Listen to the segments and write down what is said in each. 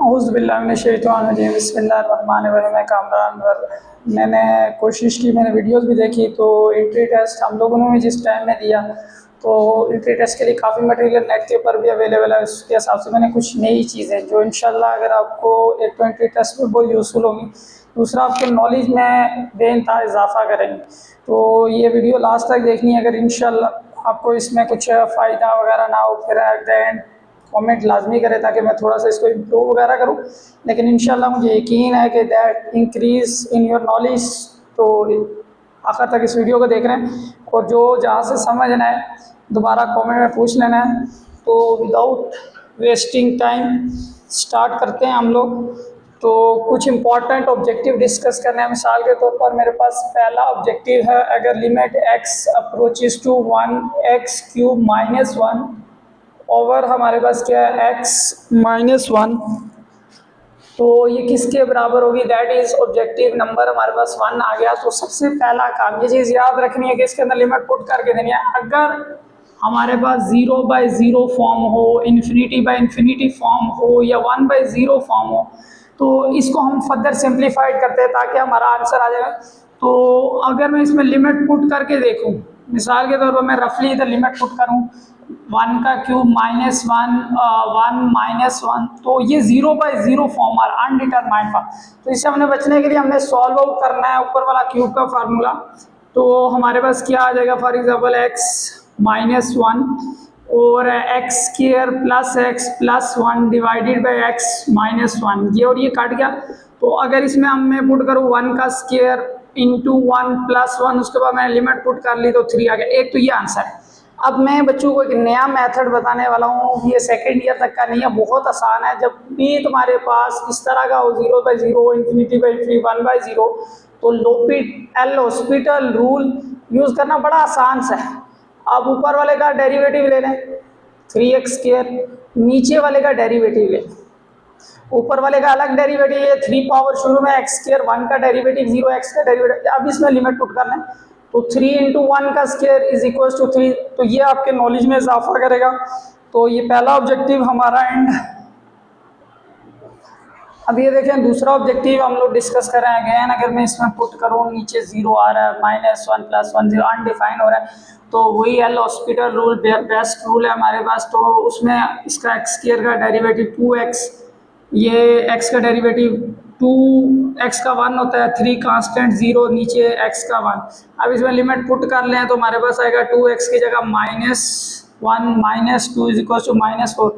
औज़ुबिल्लाहिमिनश्शैतानिर्रजीम बिस्मिल्लाहिर्रहमानिर्रहीम। मैं कामरान मैंने कोशिश की, मैंने वीडियोस भी देखी, तो एंट्री टेस्ट हम लोगों ने भी जिस टाइम में दिया तो एंट्री टेस्ट के लिए काफ़ी मटेरियल नेट के ऊपर भी अवेलेबल है। उसके हिसाब से मैंने कुछ नई चीज़ें जो इंशाल्लाह अगर आपको एक तो एंट्री टेस्ट में बहुत यूज़फुल होंगी, दूसरा आपके नॉलेज में बेइंतहा इजाफ़ा करेंगे। तो ये वीडियो लास्ट तक देखनी है। अगर इंशाल्लाह आपको इसमें कुछ फ़ायदा वगैरह ना हो, फिर एट द एंड कमेंट लाजमी करें ताकि मैं थोड़ा सा इसको इम्प्रूव वगैरह करूं। लेकिन इंशाल्लाह मुझे यकीन है कि that increase in your knowledge. तो आखिर तक इस वीडियो को देख रहे हैं और जो जहाँ से समझना है दोबारा कमेंट में पूछ लेना है। तो विदाउट वेस्टिंग टाइम स्टार्ट करते हैं हम लोग। तो कुछ इंपॉर्टेंट ऑब्जेक्टिव डिस्कस करने हैं। मिसाल के तौर पर मेरे पास पहला ऑब्जेक्टिव है, अगर limit x approaches to 1x³ - 1 over हमारे पास क्या है x-1, तो ये किसके बराबर होगी, दैट इज ऑब्जेक्टिव नंबर हमारे पास 1 आ गया। तो सबसे पहला काम ये चीज़ याद रखनी है कि इसके अंदर लिमिट पुट करके देनी है। अगर हमारे पास 0/0 फॉर्म हो, ∞/∞ फॉर्म हो या 1/0 फॉर्म हो, तो इसको हम फर्दर सिंप्लीफाइड करते हैं ताकि हमारा आंसर आ जाए। तो अगर मैं इसमें लिमिट पुट करके देखूं, मिसाल के तौर पर मैं रफली इधर लिमिट पुट करूं 1³ - 1 तो ये 0/0 फॉर्म आ रहा, अनडिटरमाइंड फॉर्म। तो इससे हमने बचने के लिए हमने सॉल्व आउट करना है ऊपर वाला क्यूब का फार्मूला। तो हमारे पास क्या आ जाएगा, फॉर एग्जांपल x-1 और x² + x+1 divided by x-1, ये और ये काट गया। तो अगर इसमें हम मैं पुट करूँ 1 का स्क्वायर इंटू 1 + 1, उसके बाद मैंने लिमिट पुट कर ली तो 3 आ गया। एक तो ये आंसर है। अब मैं बच्चों को एक नया मेथड बताने वाला हूँ, ये सेकेंड ईयर तक का नहीं है, बहुत आसान है। जब भी तुम्हारे पास इस तरह का हो 0/0, ∞/∞, 1/0, तो एल हॉस्पिटल रूल यूज़ करना बड़ा आसान सा है। अब ऊपर वाले का डेरिवेटिव ले लें 3x², नीचे वाले का डेरिवेटिव ले लें। ऊपर वाले का अलग डेरिवेटिव है 3 पावर शुरू में x², 1 का डेरिवेटिव 0, x का डेरिवेटिव। अब इसमें लिमिट पुट करना है तो 3 × 1 का स्क्वायर इज इक्वल टू 3। तो ये आपके नॉलेज में इजाफा करेगा। तो ये पहला ऑब्जेक्टिव हमारा एंड। अब ये देखें दूसरा ऑब्जेक्टिव हम लोग डिस्कस कर रहे हैं। अगेन अगर मैं इसमें पुट करूँ, नीचे 0 आ रहा है, -1 + 1 0 अनडिफाइंड हो रहा है, तो वही L hospital rule best rule है हमारे पास। तो उसमें इसका x² का डेरिवेटिव 2x, ये x का डेरिवेटिव 2x का 1 होता है, 3 कांस्टेंट 0, नीचे x का 1। अब इसमें लिमिट पुट कर लें तो हमारे पास आएगा 2x की जगह -1 - 2 इज इक्वल टू -4।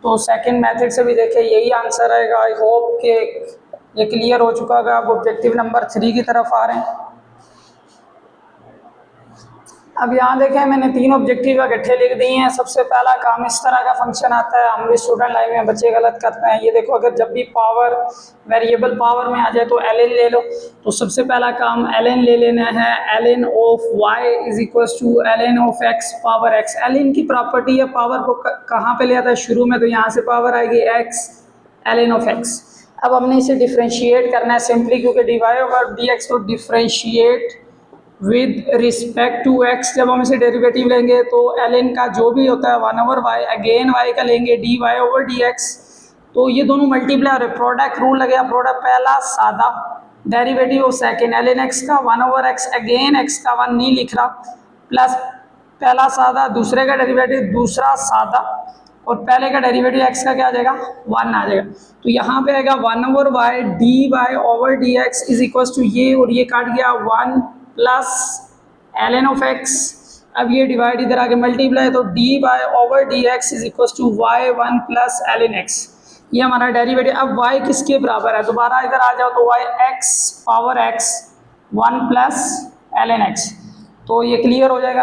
तो सेकंड मेथड से भी देखें यही आंसर आएगा। आई होप कि ये क्लियर हो चुका होगा। अब ऑब्जेक्टिव नंबर 3 की तरफ आ रहे हैं। अब यहाँ देखें मैंने 3 ऑब्जेक्टिव इकट्ठे लिख दिए हैं। सबसे पहला काम इस तरह का फंक्शन आता है, हम भी स्टूडेंट लाइफ में बच्चे गलत करते हैं। ये देखो, अगर जब भी पावर वेरिएबल पावर में आ जाए तो ln ले लो। तो सबसे पहला काम ln ले लेना है। ln of y is equal to ln of x power x। ln की प्रॉपर्टी है पावर को कहाँ पे ले आता है, शुरू में, तो यहाँ से पावर आएगी x ln ऑफ x। अब हमने इसे डिफ्रेंशिएट करना है सिंपली, क्योंकि dy ओवर dx तो differentiate with respect to x। जब हम इसे डेरिवेटिव लेंगे तो ln का जो भी होता है 1/y, अगेन y का लेंगे dy ओवर dx। तो ये दोनों मल्टीप्लाई हो रहे, प्रोडक्ट रूल लगे। प्रोडक्ट पहला सादा, derivative of second ln x का 1/x, अगेन x का 1 नहीं लिख रहा, प्लस पहला सादा, दूसरे का डेरिवेटिव दूसरा सादा, और पहले का डेरिवेटिव x का क्या आ जाएगा, 1 आ जाएगा। तो यहाँ पे आएगा 1/y dy over dx is equal to ये और ये काट गया 1 प्लस ln ऑफ x। अब ये डिवाइड इधर आके मल्टीप्लाई, तो dy over dx is equal to y1 plus ln x। ये हमारा डेरिवेटिव। अब y किसके बराबर है, दोबारा इधर आ जाओ, तो y x power x 1 plus ln x। तो ये क्लियर हो जाएगा।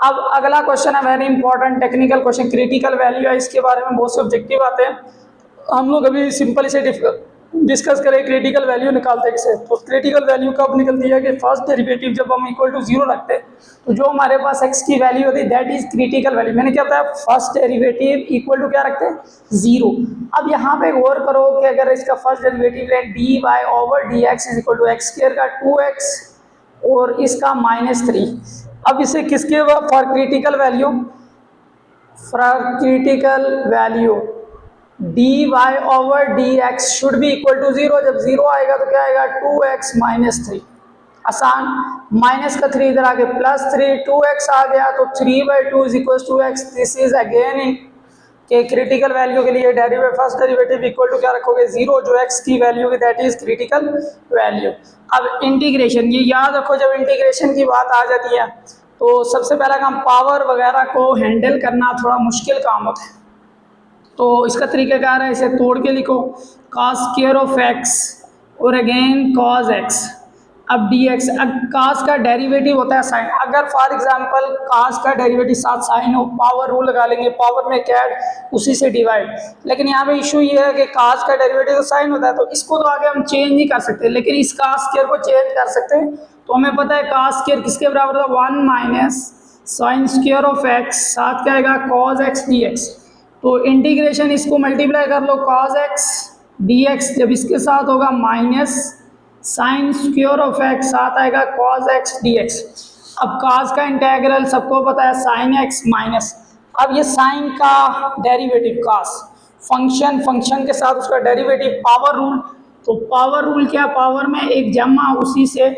अब अगला क्वेश्चन है very important technical question, critical value है। इसके बारे में बहुत से ऑब्जेक्टिव आते हैं, हम लोग अभी सिंपल इसे डिस्कस करें। क्रिटिकल वैल्यू निकालते हैं किसे, तो क्रिटिकल वैल्यू कब निकलती है कि फर्स्ट डेरिवेटिव जब हम इक्वल टू 0 रखते हैं, तो जो हमारे पास x की वैल्यू होती है दैट इज क्रिटिकल वैल्यू। मैंने क्या बताया, फर्स्ट डेरिवेटिव इक्वल टू क्या रखते हैं, 0। अब यहाँ पे गौर करो कि अगर इसका फर्स्ट डेरिवेटिव है dy over dx is equal to x² का 2x और इसका -3। अब इसे किसके for critical value, for critical value D Y over D X should be equal to 0। जब 0 आएगा तो क्या आएगा 2x माइनस 3, आसान। माइनस का 3 इधर आगे प्लस 3, 2x आ गया तो 3/2 is equal to x। This is again in के क्रिटिकल वैल्यू के लिए derivative first derivative equal to क्या रखोगे 0, जो x की वैल्यू की दैट इज क्रिटिकल वैल्यू। अब इंटीग्रेशन, ये याद रखो जब इंटीग्रेशन की बात आ जाती है तो सबसे पहला काम पावर वगैरह को हैंडल करना थोड़ा मुश्किल काम होता है। तो इसका तरीकाकार है, इसे तोड़ के लिखो cos स्क्वायर ऑफ x और अगेन cos x। अब dx, अब cos का डेरिवेटिव होता है साइन। अगर फॉर एग्जांपल cos का डेरिवेटिव साथ साइन हो, पावर रूल लगा लेंगे, पावर में कैड उसी से डिवाइड। लेकिन यहाँ पे इशू ये है कि cos का डेरिवेटिव तो साइन होता है, तो इसको तो आगे हम चेंज नहीं कर सकते, लेकिन इस cos स्क्वायर को चेंज कर सकते हैं। तो हमें पता है cos स्क्वायर किसके बराबर होता है 1 minus sine square of x, साथ क्या आएगा cos x dx। तो इंटीग्रेशन इसको मल्टीप्लाई कर लो cos x dx, जब इसके साथ होगा minus sine square of x, साथ आएगा cos x dx। अब cos का इंटीग्रल सबको पता है sin x माइनस, अब ये साइन का डेरिवेटिव cos, फंक्शन के साथ उसका डेरिवेटिव पावर रूल। तो पावर रूल क्या, पावर में एक जमा उसी से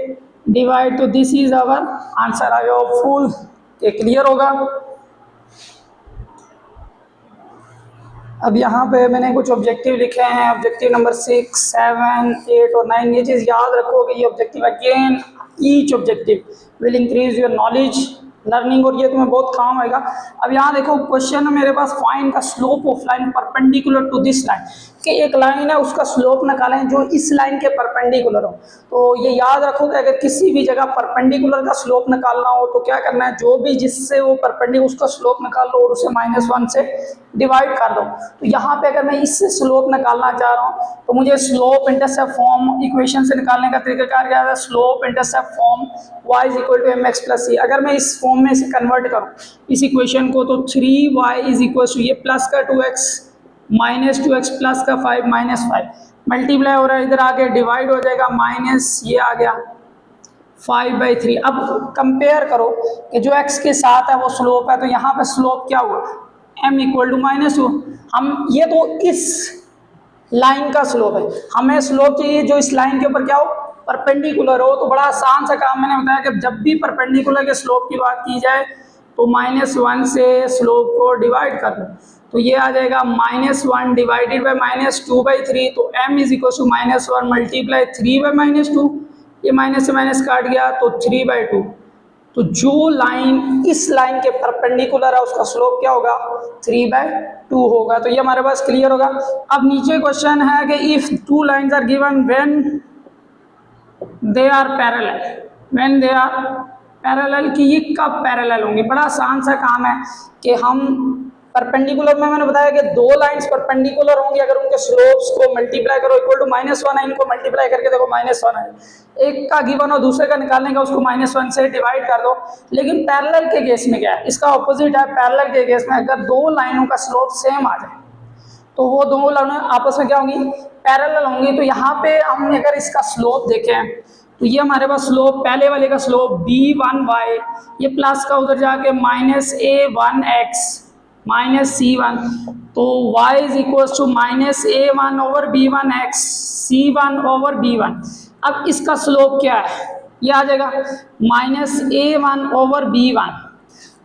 डिवाइड। तो दिस इज आवर आंसर। आ गया फुल, ये क्लियर होगा। अब यहाँ पे मैंने कुछ ऑब्जेक्टिव लिखे हैं, ऑब्जेक्टिव नंबर 6, 7, 8 और 9। ये चीज़ याद रखो कि ये objective again each objective will increase your knowledge learning, और ये तुम्हें बहुत काम आएगा। अब यहाँ देखो क्वेश्चन है मेरे पास, find the slope of line perpendicular to this line, कि एक लाइन है उसका स्लोप निकालें जो इस लाइन के परपेंडिकुलर हो। तो ये याद रखो कि अगर किसी भी जगह परपेंडिकुलर का स्लोप निकालना हो तो क्या करना है, जो भी जिससे वो परपेंडिकुलर उसका स्लोप निकाल लो और उसे -1 से डिवाइड कर दो। तो यहाँ पे अगर मैं इससे स्लोप निकालना चाह रहा हूँ तो मुझे स्लोप इंटरसेप्ट फॉर्म इक्वेशन से निकालने का तरीकाकार क्या है, slope intercept form y is equal to mx plus c। अगर मैं इस फॉर्म में इसे कन्वर्ट करूँ इस इक्वेशन को, तो 3y इज इक्वल टू ये प्लस का 2x माइनस 2x प्लस का 5 माइनस 5 मल्टीप्लाई हो रहा है, इधर आके डिवाइड हो जाएगा, माइनस ये आ गया 5/3। अब कंपेयर करो कि जो x के साथ है वो स्लोप है, तो यहाँ पे स्लोप क्या हुआ m इक्वल टू -2। हम ये तो इस लाइन का स्लोप है, हमें स्लोप चाहिए जो इस लाइन के ऊपर क्या हो परपेंडिकुलर हो। तो बड़ा आसान सा काम मैंने बताया कि जब भी परपेंडिकुलर के स्लोप की बात की जाए तो -1 से स्लोप को डिवाइड कर दो। तो ये आ जाएगा -1 डिवाइडेड बाई -2/3। तो m is equal to -1 multiply 3/-2, ये माइनस से माइनस काट गया तो 3/2। तो जो लाइन इस लाइन के परपेंडिकुलर है उसका स्लोप क्या होगा 3/2 होगा। तो ये हमारे पास क्लियर होगा। अब नीचे क्वेश्चन है कि if two lines are given when they are parallel, when they are parallel, कि ये कब पैरेलल होंगी। बड़ा आसान सा काम है कि हम परपेंडिकुलर में मैंने बताया कि दो लाइंस परपेंडिकुलर होंगी, अगर उनके स्लोप्स को मल्टीप्लाई करो इक्वल टू -1 है, इनको मल्टीप्लाई करके देखो -1 है, एक का गिवन और दूसरे का निकालने का उसको -1 से डिवाइड कर दो। लेकिन पैरेलल के केस में क्या है, इसका ऑपोजिट है। पैरेलल के केस में अगर दो लाइनों का स्लोप सेम आ जाए तो वो दोनों लाइनें आपस में क्या होंगी पैरेलल होंगी। तो यहाँ पे हमने अगर इसका स्लोप देखें तो ये हमारे पास स्लोप, पहले वाले का स्लोप b1y, ये प्लस का उधर जाके -a1x -c1, तो y is equal to -a1 over b1x c1 over b1। अब इसका स्लोप क्या है, ये आ जाएगा -a1 ओवर b1।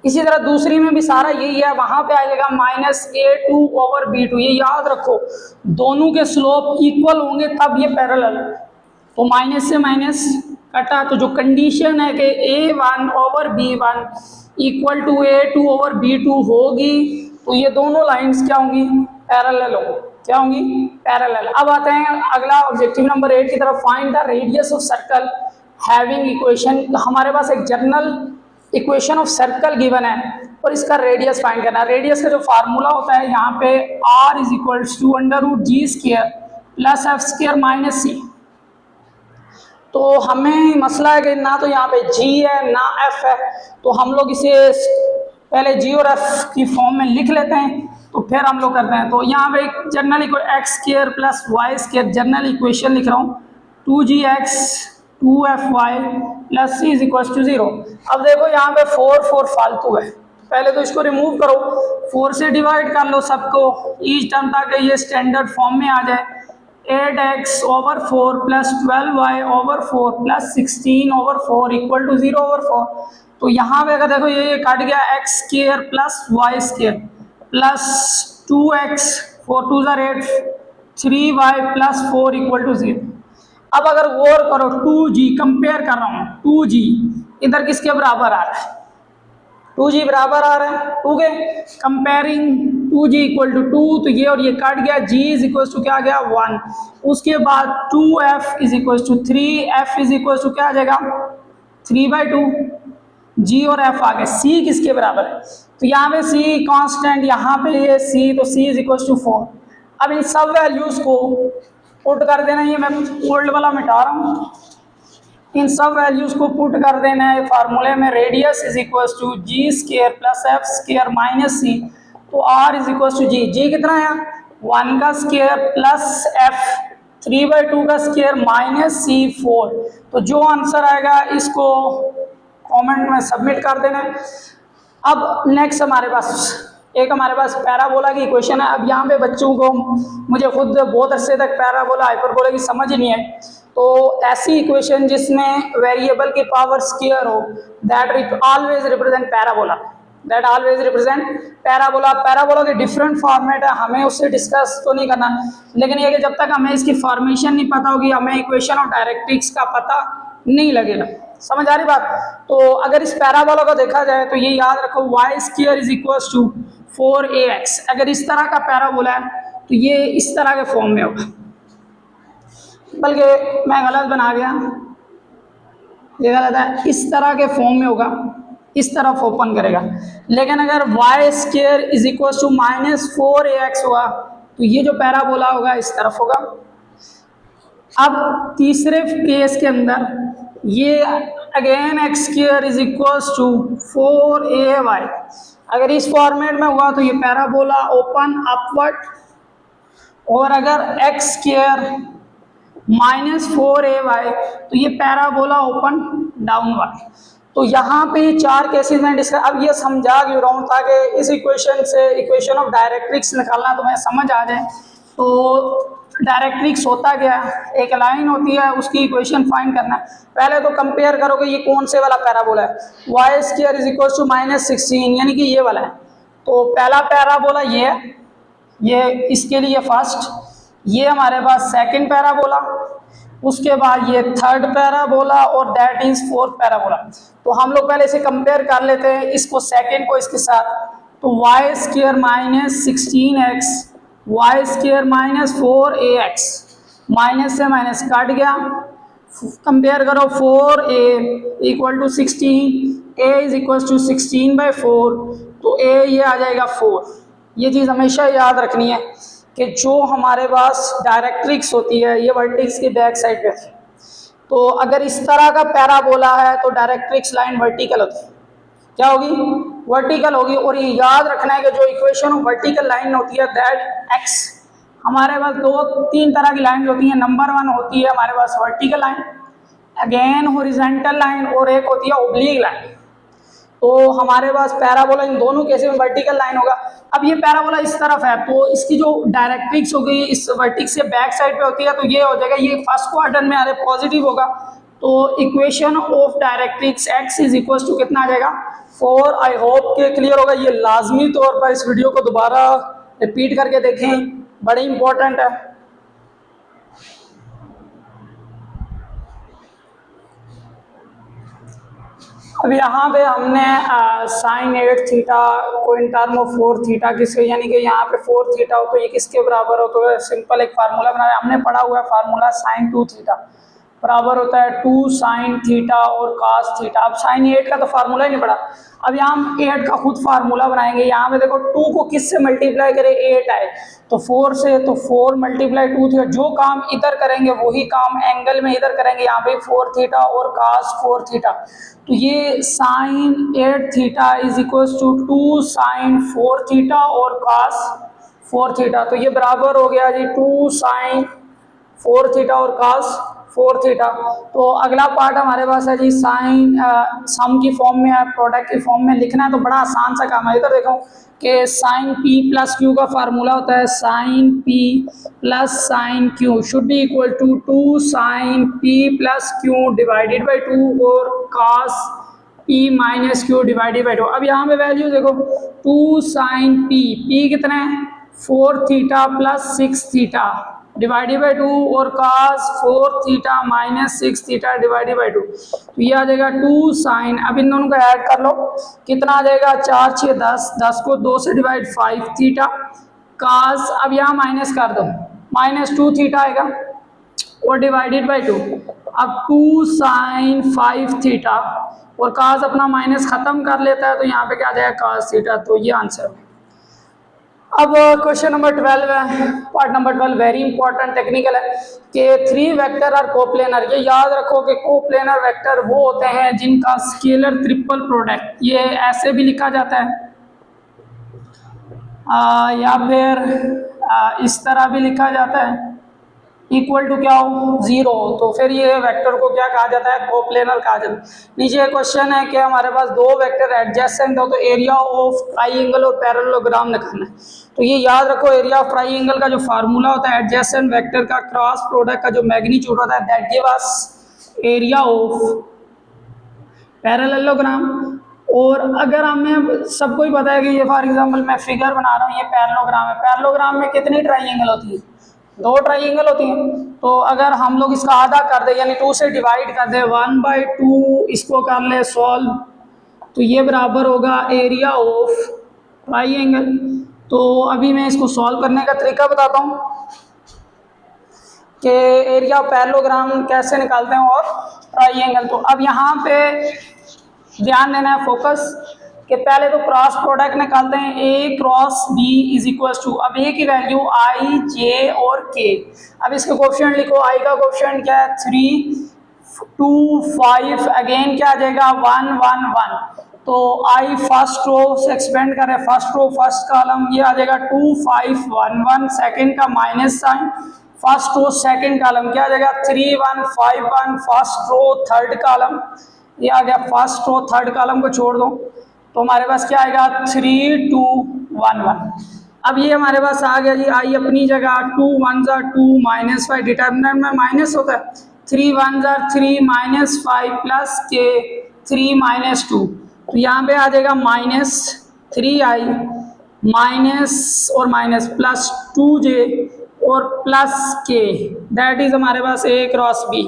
इसी तरह दूसरी में भी सारा यही है, वहां पे आ जाएगा -a2 ओवर b2। ये याद रखो दोनों के स्लोप इक्वल होंगे तब ये पैरेलल। तो माइनस से माइनस कटा, तो जो कंडीशन है कि a1 over b1 equal to a2 over b2 होगी, तो ये दोनों लाइंस क्या होंगी पैरेलल होंगी। क्या होंगी पैरेलल। अब आते हैं अगला ऑब्जेक्टिव नंबर 8 की तरफ, find the radius of circle having equation. हमारे पास एक general equation of circle given है और इसका रेडियस फाइंड करना है। रेडियस का जो फार्मूला होता है यहाँ पे r is equal to √g² plus f² minus c। तो हमें मसला है कि ना तो यहाँ पे g है ना f है, तो हम लोग इसे पहले g और f की फॉर्म में लिख लेते हैं तो फिर हम लोग करते हैं। तो यहाँ पे एक general x² plus y² general equation लिख रहा हूँ, 2gx 2fy plus c is equal to 0। अब देखो यहाँ पे 4 फालतू है, पहले तो इसको रिमूव करो, 4 से डिवाइड कर लो सबको, ईच टर्म ताकि ये स्टैंडर्ड फॉर्म में आ जाए। 8x/4 plus 12y/4 plus 16/4 equal to 0/4। तो यहाँ पे अगर देखो ये कट गया, X square plus Y square plus 2x, 4 2 8, 3y plus 4 equal to 0। अब अगर गौर करो 2g, कंपेयर कर रहा हूँ 2g इधर किसके बराबर आ रहा है, 2g बराबर आ रहा है 2 के, कंपेयरिंग 2g इक्वल टू 2, तो ये और ये कट गया, g इज इक्वल टू क्या आ गया 1। उसके बाद 2f is equal to 3, f is equal to क्या आ जाएगा 3/2, g और f आ गए। c किसके बराबर है, तो यहाँ पे c कांस्टेंट, यहाँ पे ये c, तो c इज इक्वल टू 4। अब इन सब वैल्यूज को पुट कर देना, ये मैं ओल्ड वाला मिटा रहा हूँ, इन सब वैल्यूज को पुट कर देना है फार्मूले में, radius is equal to G square plus F square minus C, तो R is equal to G, G कितना है 1 का स्क्वायर प्लस एफ 3/2 का स्क्वायर माइनस सी 4। तो जो आंसर आएगा इसको कमेंट में सबमिट कर देना है। अब नेक्स्ट हमारे पास पैराबोला की इक्वेशन है। अब यहाँ पे बच्चों को, मुझे खुद बहुत अरसे तक पैराबोला हाइपरबोला की समझ नहीं है, तो ऐसी इक्वेशन जिसमें वेरिएबल की पावर स्क्वायर हो, that always represent parabola, parabola के डिफरेंट फॉर्मेट है, हमें उससे डिस्कस तो नहीं करना, लेकिन ये कि जब तक हमें इसकी फॉर्मेशन नहीं पता होगी, हमें इक्वेशन ऑफ डायरेक्ट्रिक्स का पता नहीं लगेगा। समझ आ रही बात। तो अगर इस पैराबोला को देखा जाए तो ये याद रखो, Y square is equal to 4ax। अगर इस तरह का पैराबोला है तो ये इस तरह के फॉर्म में होगा, बल्कि मैं गलत बना गया, ये गलत है, इस तरह के फॉर्म में होगा, इस तरफ ओपन करेगा। लेकिन अगर Y square is equal to -4ax हुआ तो ये जो पैराबोला होगा इस तरफ होगा। अब तीसरे केस के अंदर ये again X square is equal to 4ay, अगर इस फॉर्मेट में हुआ तो ये पैराबोला ओपन अपवर्ड, और अगर एक्स स्क्वायर -4ay तो ये पैराबोला ओपन डाउनवर्ड। तो यहाँ पे 4 केसेस में डिस्कस, अब ये समझा क्यों रहा हूँ ताकि इस इक्वेशन से इक्वेशन ऑफ डायरेक्ट्रिक्स निकालना तुम्हें समझ आ जाए। तो डायरेक्ट्रिक्स होता क्या है, एक लाइन होती है, उसकी इक्वेशन फाइंड करना है। पहले तो कंपेयर करोगे ये कौन से वाला पैराबोला है, Y square is equal to -16 यानी कि ये वाला है। तो पहला पैराबोला ये है, ये इसके लिए फर्स्ट, ये हमारे पास सेकंड पैराबोला, उसके बाद ये थर्ड पैराबोला और दैट इज फोर्थ पैराबोला। तो हम लोग पहले इसे कंपेयर कर लेते हैं, इसको सेकंड को इसके साथ। तो Y square -16x, Y square -4ax, minus से माइनस कट गया, कंपेयर करो 4a equal to 16, a is equal to 16/4, तो a ये आ जाएगा 4। ये चीज़ हमेशा याद रखनी है कि जो हमारे पास डायरेक्ट्रिक्स होती है ये वर्टिक्स की बैक साइड पे थी, तो अगर इस तरह का पैराबोला है तो डायरेक्ट्रिक्स लाइन वर्टिकल होती है, क्या होगी वर्टिकल होगी। और ये याद रखना है कि जो इक्वेशन ऑफ वर्टिकल लाइन होती है दैट एक्स, हमारे पास 2-3 तरह की लाइन होती है। नंबर 1 होती है हमारे पास vertical line, again horizontal line, और एक होती है ओब्लिक लाइन। तो हमारे पास पैराबोला इन दोनों केसेस में वर्टिकल लाइन होगा। अब ये पैराबोला इस तरफ है तो इसकी जो डायरेक्ट्रिक्स होगी इस वर्टिक्स से बैक साइड पे होती है, तो ये हो जाएगा, ये फर्स्ट क्वाड्रेंट में आ रहा है पॉजिटिव होगा, तो equation of directrix x is equal to कितना आ जाएगा 4। आई होप के क्लियर होगा। ये लाजमी तौर पर इस वीडियो को दोबारा रिपीट करके देखें, बड़ी इंपॉर्टेंट है। अब यहाँ पे हमने साइन 8 थीटा को इन टर्म ऑफ 4 थीटा किसके, यानी कि यहाँ पे 4 थीटा हो तो ये किसके बराबर हो, तो सिंपल एक फार्मूला बनाया, हमने पढ़ा हुआ है फार्मूला साइन 2 थीटा बराबर होता है 2 साइन थीटा और कास थीटा। अब साइन 8 का तो फार्मूला ही नहीं पड़ा, अब यहाँ हम 8 का खुद फार्मूला बनाएंगे। यहाँ पे देखो 2 को किस से मल्टीप्लाई करें, 8 आए तो 4 से, तो 4 × 2 थीटा, जो काम इधर करेंगे वही काम एंगल में इधर करेंगे, यहाँ पे 4 थीटा और कास 4 थीटा। तो ये sine 8 theta is equal to 2 sine 4 theta और कास 4 थीटा। तो ये बराबर हो गया जी 2 साइन 4 थीटा और कास 4 थीटा। तो अगला पार्ट हमारे पास है जी साइन सम की फॉर्म में है, प्रोडक्ट की फॉर्म में लिखना है, तो बड़ा आसान सा काम है। इधर देखो कि साइन पी प्लस क्यू का फार्मूला होता है sine P plus sine Q should be equal to 2 sine P plus Q divided by 2 और cos P minus Q divided by 2। अब यहाँ पे वैल्यू देखो 2 साइन पी कितना है 4 theta plus 6 theta divided by 2 और cos 4 theta minus 6 theta divided by 2। तो ये आ जाएगा 2 साइन, अब इन दोनों को ऐड कर लो, कितना आ जाएगा 4 6 10, 10 को 2 से डिवाइड 5 थीटा cos, अब यहाँ माइनस कर दो, माइनस 2 थीटा आएगा और डिवाइडेड बाई 2। अब 2 साइन 5 थीटा और cos अपना माइनस खत्म कर लेता है, तो यहाँ पे क्या आ जाएगा cos थीटा। तो ये आंसर है। अब क्वेश्चन नंबर 12 है, part number 12 very important technical है कि 3 वेक्टर आर कोप्लेनर। ये याद रखो कि कोप्लेनर वेक्टर वो होते हैं जिनका स्केलर ट्रिपल प्रोडक्ट, ये ऐसे भी लिखा जाता है या फिर इस तरह भी लिखा जाता है, इक्वल टू क्या हो 0, तो फिर ये वेक्टर को क्या कहा जाता है कोप्लेनर कहा जाता है। नीचे क्वेश्चन है कि हमारे पास दो वेक्टर एडजेसेंट हो तो एरिया ऑफ ट्राइंगल और पैरेललोग्राम निकालना है। तो ये याद रखो एरिया ऑफ ट्राइंगल का जो फार्मूला होता है एडजेसेंट वेक्टर का क्रॉस प्रोडक्ट का जो मैग्नीट्यूड होता है that give us area of parallelogram. और अगर हमें सबको ही पता है कि ये फॉर एग्जांपल मैं फिगर बना रहा हूँ, ये पैरेललोग्राम है, पैरेललोग्राम में कितनी ट्राइंगल होती है 2 ट्राइंगल होती हैं। तो अगर हम लोग इसका आधा कर दे यानी 2 से डिवाइड कर दे 1/2 इसको कर ले सॉल्व, तो ये बराबर होगा एरिया ऑफ ट्राइंगल। तो अभी मैं इसको सॉल्व करने का तरीका बताता हूँ कि एरिया ऑफ पैरेललोग्राम कैसे निकालते हैं और ट्राइंगल। तो अब यहाँ पे ध्यान देना है फोकस कि पहले तो क्रॉस प्रोडक्ट निकालते हैं a cross b is equal to, अब a की वैल्यू i j और k। अब इसके कोफिशिएंट लिखो, i का कोफिशिएंट क्या है 3 2 5, अगेन क्या आ जाएगा 1 1 1। तो i फर्स्ट रो से एक्सपेंड करें, फर्स्ट रो फर्स्ट कॉलम ये आ जाएगा 2 5 1 1, सेकेंड का minus sign, first row second column क्या आ जाएगा 3 1 5 1, फर्स्ट रो थर्ड कॉलम ये आ गया, फर्स्ट रो थर्ड कॉलम को छोड़ दो तो हमारे पास क्या आएगा 3 2 1 1। अब ये हमारे पास आ गया जी आई अपनी जगह, 2 1 2 माइनस 5 डिटर्मिनेंट में माइनस होता है, 3 1 3 माइनस 5 प्लस के 3 माइनस 2, तो यहाँ पे आ जाएगा माइनस 3i माइनस और माइनस प्लस 2j और प्लस k, दैट इज हमारे पास a क्रॉस b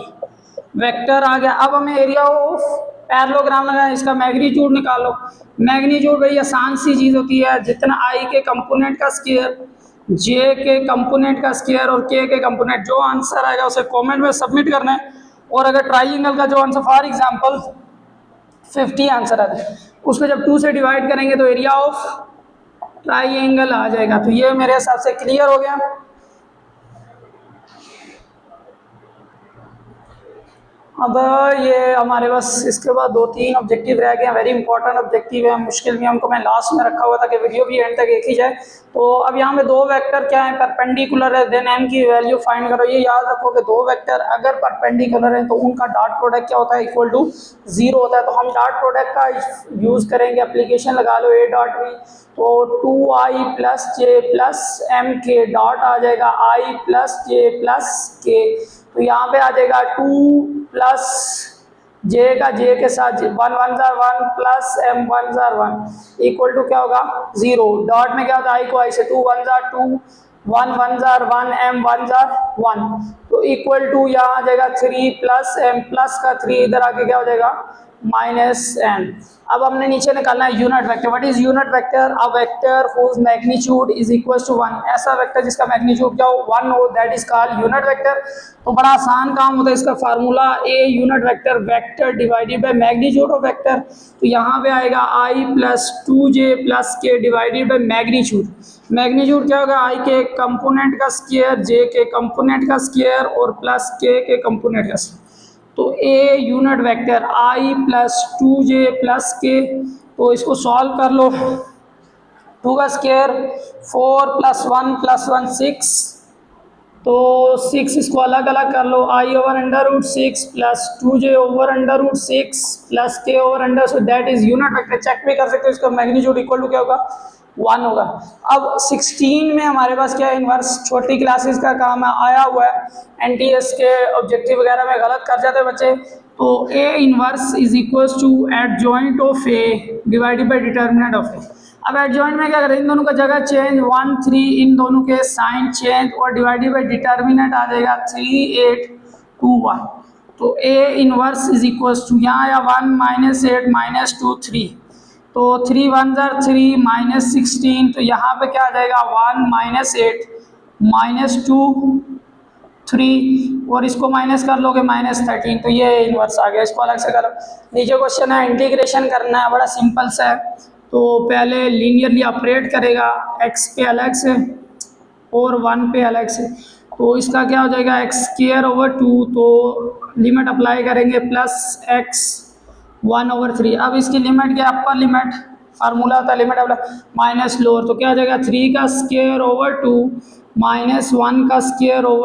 वेक्टर आ गया। अब हमें एरिया ऑफ पैरेललोग्राम लगा, इसका मैग्नीट्यूड निकालो। मैग्नीट्यूड भाई आसान सी चीज़ होती है, जितना i के कंपोनेंट का स्क्वायर j के कंपोनेंट का स्क्वायर और k के कंपोनेंट, जो आंसर आएगा उसे कमेंट में सबमिट करना है। और अगर ट्राइंगल का जो आंसर फॉर एग्जांपल 50 आंसर आता है उसको जब 2 से डिवाइड करेंगे तो एरिया ऑफ ट्राइंगल आ जाएगा। तो ये मेरे हिसाब से क्लियर हो गया। अब ये हमारे पास इसके बाद 2-3 ऑब्जेक्टिव रह गए हैं, वेरी इंपॉर्टेंट ऑब्जेक्टिव है, मुश्किल भी हमको मैं लास्ट में रखा हुआ था कि वीडियो भी एंड तक देखी जाए। तो अब यहाँ पे 2 वेक्टर क्या है परपेंडिकुलर है, देन m की वैल्यू फाइंड करो। ये याद रखो कि 2 वेक्टर अगर परपेंडिकुलर है तो उनका डॉट प्रोडक्ट क्या होता है इक्वल टू 0 होता है। तो हम डॉट प्रोडक्ट का यूज़ करेंगे, एप्लीकेशन लगा लो a डॉट भी, तो 2i प्लस जे प्लस एम के डॉट आ जाएगा i प्लस जे प्लस के। तो यहाँ पे आ जाएगा 2 प्लस j का j के साथ 1 1 1 प्लस m 1 1 इक्वल टू क्या होगा 0। डॉट में क्या होता है i को i से 2 1 2 1 1 1 m 1 1, तो इक्वल टू यहाँ आ जाएगा 3 प्लस m प्लस का 3 इधर आके क्या हो जाएगा माइनस m। अब हमने नीचे निकालना है unit vector. What is unit vector? A vector whose magnitude is equal to 1, ऐसा वेक्टर जिसका मैग्नीट्यूड क्या हो 1 हो, that is called unit vector. तो बड़ा आसान काम होता है, इसका formula a unit vector vector divided by magnitude of vector. तो यहाँ पे आएगा i plus 2j plus k divided by magnitude. Magnitude क्या होगा i के कंपोनेंट का स्क्वायर, j के कंपोनेंट का स्क्वायर और प्लस k के कंपोनेंट का स्क्वायर। तो a unit vector i plus 2j plus k, तो इसको सॉल्व कर लो। 2 का स्क्वायर 4 प्लस 1 6, तो 6 इसको अलग अलग कर लो, I over under root 6 plus 2j over under root 6 plus k over under, so that is unit vector. Check भी कर सकते हो, इसका मैग्नीट्यूड इक्वल टू क्या होगा, 1 होगा। अब 16 में हमारे पास क्या है, इन्वर्स छोटी क्लासेस का काम आया हुआ है, एनटीएस के ऑब्जेक्टिव वगैरह में गलत कर जाते हैं बच्चे। तो A inverse is equal to adjoint of A divided by determinant of A. अब एडजॉइंट में क्या करें, इन दोनों का जगह चेंज 1 3, इन दोनों के साइन चेंज, और डिवाइडेड बाई डिटर्मिनेंट आ जाएगा 3 8 2 1। तो A inverse is equals to, यहाँ आया 1 माइनस 8 माइनस 2 3, तो 3 1 जार 3 माइनस 16, तो यहाँ पे क्या आ जाएगा 1 माइनस 8 माइनस 2 3, और इसको माइनस कर लोगे माइनस 13, तो ये इनवर्स आ गया। इसको अलग से करो। नीचे क्वेश्चन है, इंटीग्रेशन करना है, बड़ा सिंपल सा है। तो पहले लीनियरली ऑपरेट करेगा, x पे अलग से और 1 पे अलग से, तो इसका क्या हो जाएगा एक्स स्क्वायर ओवर 2, तो लिमिट अप्लाई करेंगे प्लस x 1 ओवर 3। अब इसकी लिमिट क्या, अपर लिमिट फार्मूला था लिमिट अप्लाई माइनस लोअर, तो क्या हो जाएगा 3 का स्क्वायर ओवर 2 माइनस 1 का स्क्वायर ओवर